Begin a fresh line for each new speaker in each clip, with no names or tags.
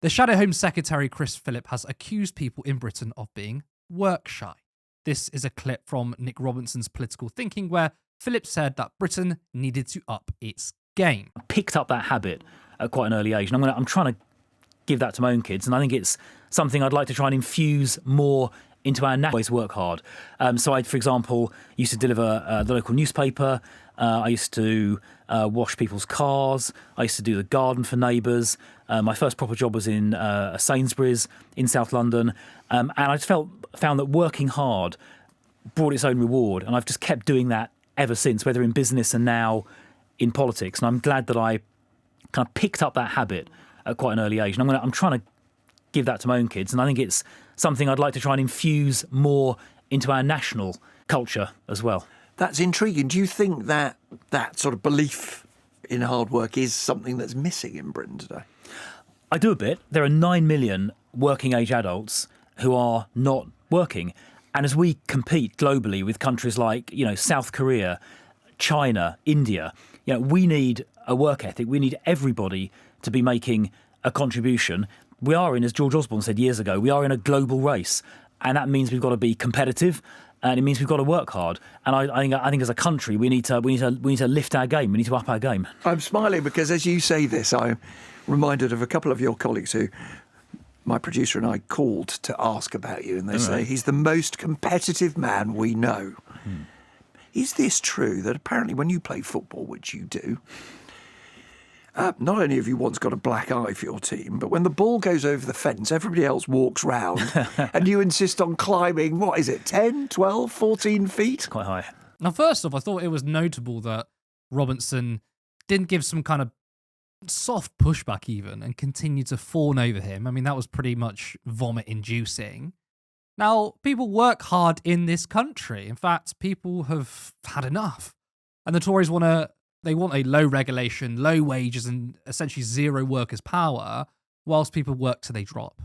The Shadow Home Secretary Chris Philp has accused people in Britain of being work shy. This is a clip from Nick Robinson's Political Thinking where Philp said that Britain needed to up its game.
I picked up that habit at quite an early age, and I'm trying to give that to my own kids, and I think it's something I'd like to try and infuse more into our always work hard. So I, for example, used to deliver the local newspaper. I used to wash people's cars. I used to do the garden for neighbours. My first proper job was in Sainsbury's in South London. And I just found that working hard brought its own reward. And I've just kept doing that ever since, whether in business and now in politics. And I'm glad that I kind of picked up that habit at quite an early age. And I'm trying to give that to my own kids. And I think it's something I'd like to try and infuse more into our national culture as well.
That's intriguing. Do you think that that sort of belief in hard work is something that's missing in Britain today?
I do a bit. There are 9 million working age adults who are not working. And as we compete globally with countries like, South Korea, China, India, we need a work ethic. We need everybody to be making a contribution. We are in, as George Osborne said years ago, we are in a global race. And that means we've got to be competitive. And it means we've got to work hard. And I think as a country, we need to lift our game. We need to up our game.
I'm smiling because as you say this, I'm reminded of a couple of your colleagues who my producer and I called to ask about you. And they say, he's the most competitive man we know. Is this true that apparently when you play football, which you do, not only have you once got a black eye for your team, but when the ball goes over the fence, everybody else walks round and you insist on climbing, 10, 12, 14 feet?
Quite high.
Now, first off, I thought it was notable that Robinson didn't give some kind of soft pushback even and continued to fawn over him. I mean, that was pretty much vomit-inducing. Now, people work hard in this country. In fact, people have had enough. And the Tories want a low regulation, low wages, and essentially zero workers' power, whilst people work till they drop.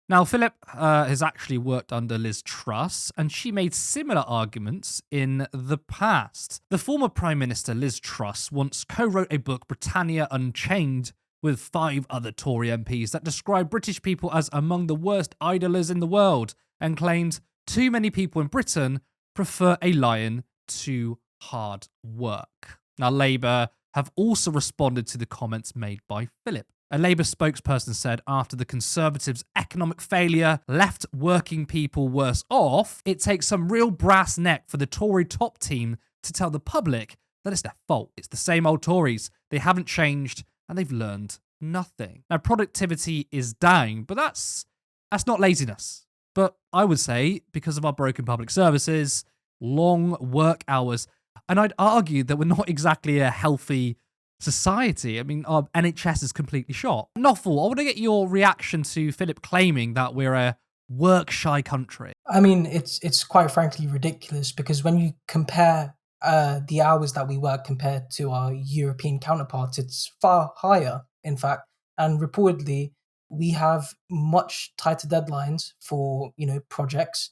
Now, Philp has actually worked under Liz Truss, and she made similar arguments in the past. The former Prime Minister, Liz Truss, once co-wrote a book, Britannia Unchained, with 5 other Tory MPs that described British people as among the worst idlers in the world, and claimed too many people in Britain prefer a lion to hard work. Now, Labour have also responded to the comments made by Philp. A Labour spokesperson said after the Conservatives' economic failure left working people worse off, it takes some real brass neck for the Tory top team to tell the public that it's their fault. It's the same old Tories. They haven't changed and they've learned nothing. Now, productivity is down, but that's not laziness. But I would say because of our broken public services, long work hours, and I'd argue that we're not exactly a healthy society. I mean, our NHS is completely shot. Noffel, I want to get your reaction to Philp claiming that we're a work-shy country.
I mean, it's quite frankly ridiculous because when you compare the hours that we work compared to our European counterparts, it's far higher, in fact. And reportedly, we have much tighter deadlines for, projects.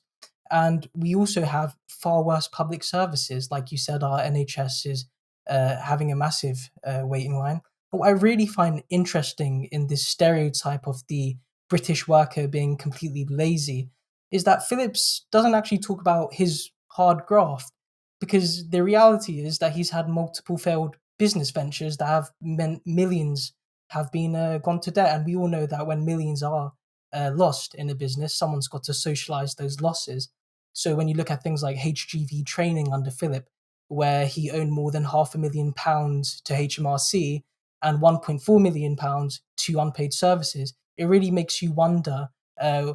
And we also have far worse public services. Like you said, our NHS is having a massive waiting line. What I really find interesting in this stereotype of the British worker being completely lazy is that Phillips doesn't actually talk about his hard graft, because the reality is that he's had multiple failed business ventures that have meant millions have been gone to debt. And we all know that when millions are lost in a business, someone's got to socialize those losses. So when you look at things like HGV training under Philp, where he owned more than £500,000 to HMRC and £1.4 million to unpaid services, it really makes you wonder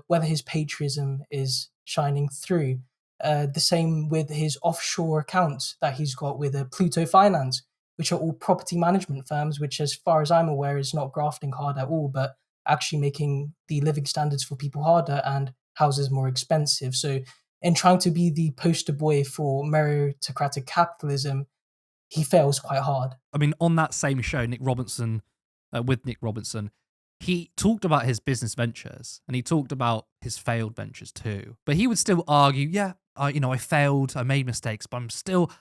whether his patriotism is shining through. The same with his offshore accounts that he's got with Pluto Finance, which are all property management firms, which as far as I'm aware is not grafting hard at all, but actually making the living standards for people harder and houses more expensive. So in trying to be the poster boy for meritocratic capitalism, he fails quite hard.
I mean, on that same show, Nick Robinson, he talked about his business ventures and he talked about his failed ventures too. But he would still argue, I failed, I made mistakes, but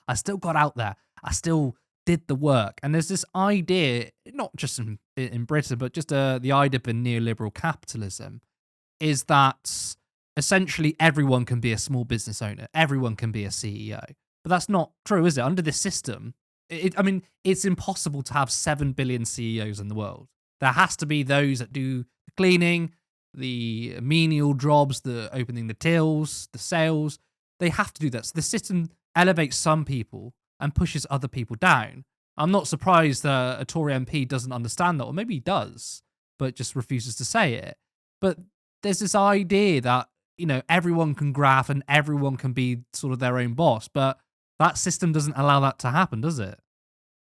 I still got out there. I still did the work. And there's this idea, not just in Britain, but just the idea of neoliberal capitalism is that essentially everyone can be a small business owner, everyone can be a CEO. But that's not true, is it? Under this system, I mean, it's impossible to have 7 billion CEOs in the world. There has to be those that do the cleaning, the menial jobs, the opening the tills, the sales. They have to do that. So the system elevates some people and pushes other people down. I'm not surprised that a Tory MP doesn't understand that, or maybe he does, but just refuses to say it. But there's this idea that, you know, everyone can graft and everyone can be sort of their own boss, but that system doesn't allow that to happen, does it?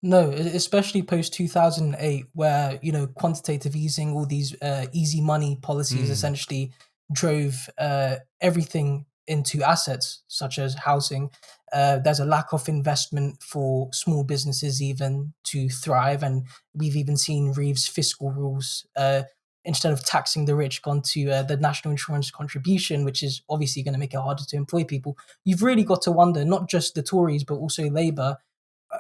No, especially post 2008, where, you know, quantitative easing, all these easy money policies essentially drove everything into assets such as housing. There's a lack of investment for small businesses even to thrive, and we've even seen Reeve's fiscal rules, instead of taxing the rich, gone to the national insurance contribution, which is obviously going to make it harder to employ people. You've really got to wonder, not just the Tories but also Labour,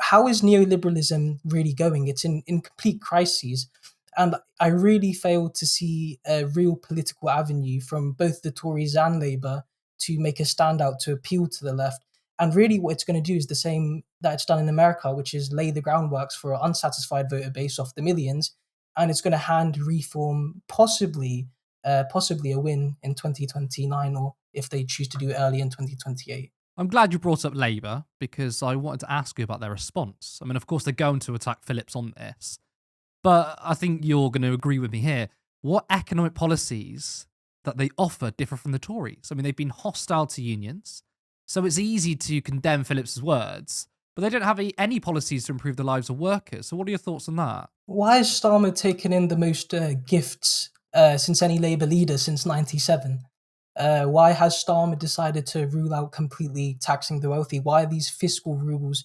how is neoliberalism really going? It's in complete crises. And I really fail to see a real political avenue from both the Tories and Labour to make a standout to appeal to the left. And really what it's going to do is the same that it's done in America, which is lay the groundworks for an unsatisfied voter base of the millions. And it's going to hand reform possibly a win in 2029, or if they choose to do it early in 2028.
I'm glad you brought up Labour, because I wanted to ask you about their response. I mean, of course, they're going to attack Phillips on this, but I think you're going to agree with me here. What economic policies that they offer differ from the Tories? I mean, they've been hostile to unions, so it's easy to condemn Phillips's words, but they don't have any policies to improve the lives of workers. So what are your thoughts on that?
Why has Starmer taken in the most gifts since any Labour leader since 97? Why has Starmer decided to rule out completely taxing the wealthy? Why are these fiscal rules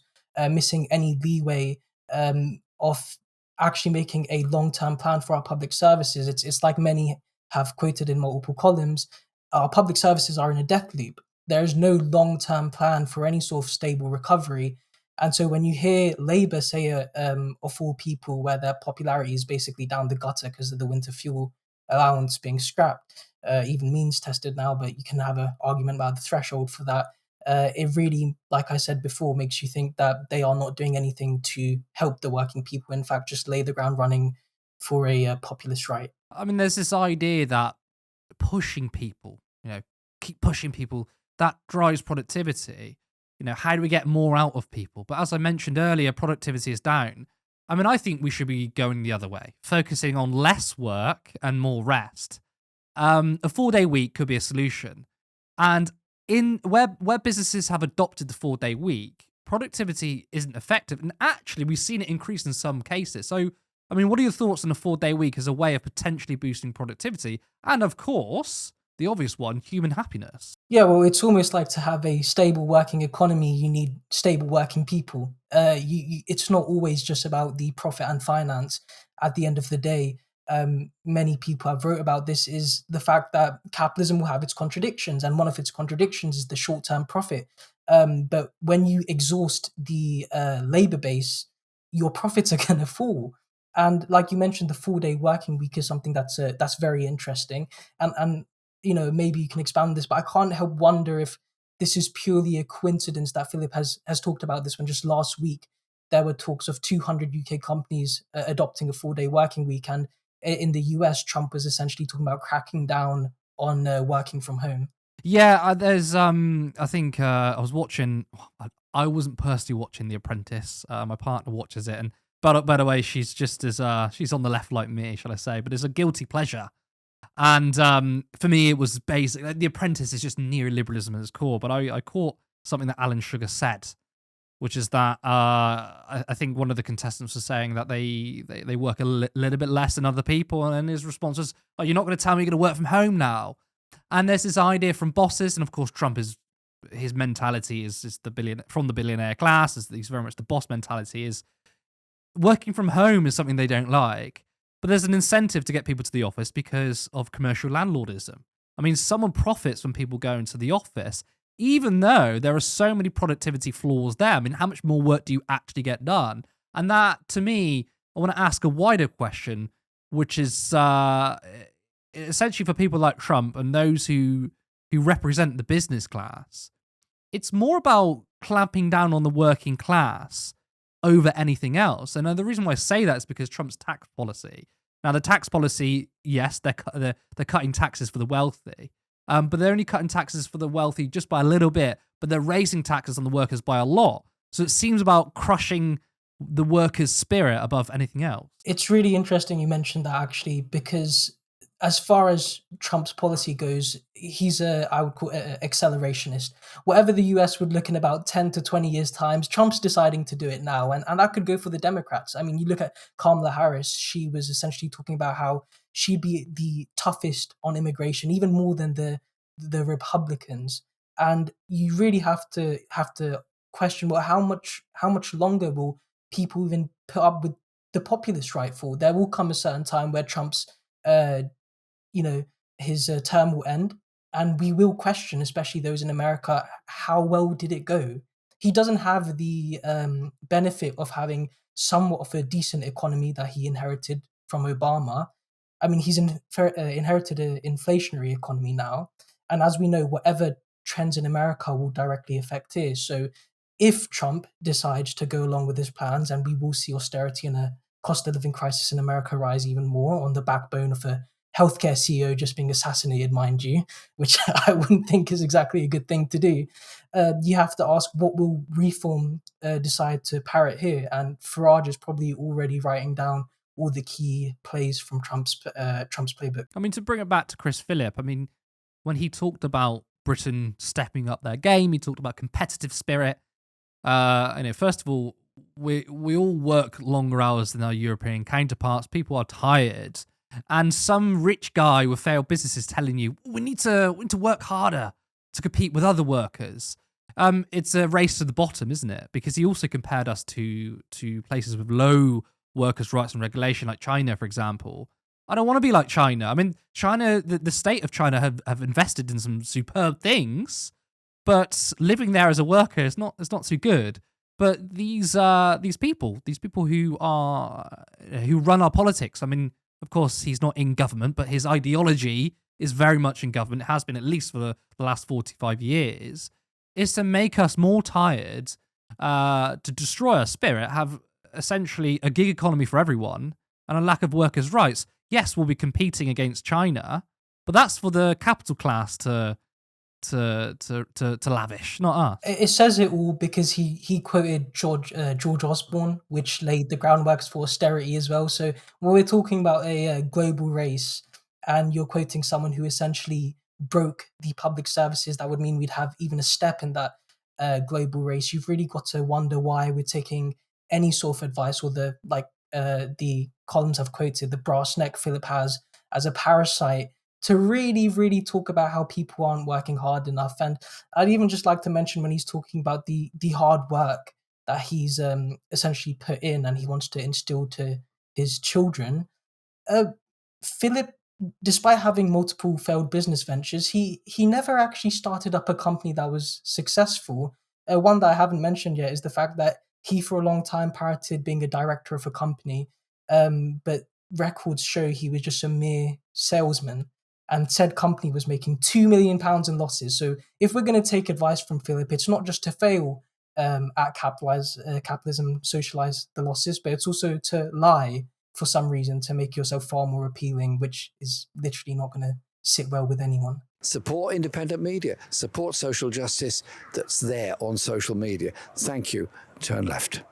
missing any leeway of actually making a long-term plan for our public services? It's like many have quoted in multiple columns, our public services are in a death loop. There is no long-term plan for any sort of stable recovery. And so when you hear Labour say, of all people, where their popularity is basically down the gutter because of the winter fuel allowance being scrapped, even means tested now, but you can have an argument about the threshold for that. It really, like I said before, makes you think that they are not doing anything to help the working people. In fact, just lay the ground running for a populist right.
I mean, there's this idea that pushing people, you know, keep pushing people, that drives productivity. You know, how do we get more out of people? But as I mentioned earlier, productivity is down. I mean, I think we should be going the other way, focusing on less work and more rest. A 4-day week could be a solution. And in where businesses have adopted the 4-day week, productivity isn't effective. And actually, we've seen it increase in some cases. So, I mean, what are your thoughts on a 4-day week as a way of potentially boosting productivity? And of course, the obvious one, human happiness.
Yeah, well, it's almost like to have a stable working economy, you need stable working people. It's not always just about the profit and finance. At the end of the day, many people have wrote about this, is the fact that capitalism will have its contradictions, and one of its contradictions is the short-term profit. But when you exhaust the labor base, your profits are going to fall. And like you mentioned, the 4-day working week is something that's very interesting. And you know, maybe you can expand this, but I can't help wonder if this is purely a coincidence that Philip has talked about this when just last week there were talks of 200 UK companies adopting a 4-day working week, and in the US, Trump was essentially talking about cracking down on working from home.
Yeah, there's I think I was watching. I wasn't personally watching The Apprentice. My partner watches it, and but by the way, she's just as she's on the left like me, shall I say? But it's a guilty pleasure. And for me, it was basic. The Apprentice is just neoliberalism at its core. But I caught something that Alan Sugar said, which is that I think one of the contestants was saying that they work a little bit less than other people, and his response was, "Oh, you're not going to tell me you're going to work from home now?" And there's this idea from bosses, and of course, Trump is his mentality is the billionaire class. He's very much the boss mentality. Is working from home is something they don't like. But there's an incentive to get people to the office because of commercial landlordism. I mean, someone profits when people go into the office. even though there are so many productivity flaws there. I mean, how much more work do you actually get done? And that, to me, I want to ask a wider question, which is essentially for people like Trump and those who represent the business class. It's more about clamping down on the working class over anything else. And the reason why I say that is because Trump's tax policy. Now, the tax policy, yes, they're cutting taxes for the wealthy, but they're only cutting taxes for the wealthy just by a little bit, but they're raising taxes on the workers by a lot. So it seems about crushing the workers' spirit above anything else.
It's really interesting you mentioned that, actually, because as far as Trump's policy goes, he's I would call it an accelerationist. Whatever the US would look in about 10 to 20 years' time, Trump's deciding to do it now. And that could go for the Democrats. I mean, you look at Kamala Harris, she was essentially talking about how she'd be the toughest on immigration, even more than the Republicans. And you really have to question, well, how much longer will people even put up with the populist right for? There will come a certain time where Trump's his term will end, and we will question, especially those in America, how well did it go? He doesn't have the benefit of having somewhat of a decent economy that he inherited from Obama. I mean, he's inherited an inflationary economy now, and as we know, whatever trends in America will directly affect his. So if Trump decides to go along with his plans, and we will see austerity and a cost of living crisis in America rise even more on the backbone of a healthcare CEO just being assassinated, mind you, which I wouldn't think is exactly a good thing to do. You have to ask, what will Reform decide to parrot here? And Farage is probably already writing down all the key plays from Trump's playbook.
I mean, to bring it back to Chris Philp, I mean, when he talked about Britain stepping up their game, he talked about competitive spirit. First of all, we all work longer hours than our European counterparts. People are tired. And some rich guy with failed businesses telling you, we need to work harder to compete with other workers. It's a race to the bottom, isn't it? Because he also compared us to places with low workers' rights and regulation, like China, for example. I don't want to be like China. I mean, China, the state of China have invested in some superb things, but living there as a worker is not too good. But these people who run our politics, I mean, of course, he's not in government, but his ideology is very much in government. It has been at least for the last 45 years. Is to make us more tired, to destroy our spirit, have essentially a gig economy for everyone, and a lack of workers' rights. Yes, we'll be competing against China, but that's for the capital class to lavish, not us.
It says it all because he quoted George Osborne, which laid the groundwork for austerity as well. So when we're talking about a global race, and you're quoting someone who essentially broke the public services, that would mean we'd have even a step in that global race. You've really got to wonder why we're taking any sort of advice, or the columns I've quoted, the brass neck Philp has as a parasite, to really, really talk about how people aren't working hard enough. And I'd even just like to mention, when he's talking about the hard work that he's essentially put in and he wants to instill to his children, Philp, despite having multiple failed business ventures, he never actually started up a company that was successful. One that I haven't mentioned yet is the fact that he, for a long time, parroted being a director of a company, but records show he was just a mere salesman, and said company was making £2 million in losses. So if we're going to take advice from Philp, it's not just to fail at capitalism, socialize the losses, but it's also to lie for some reason to make yourself far more appealing, which is literally not going to sit well with anyone.
Support independent media, support social justice that's there on social media. Thank you. Turn left.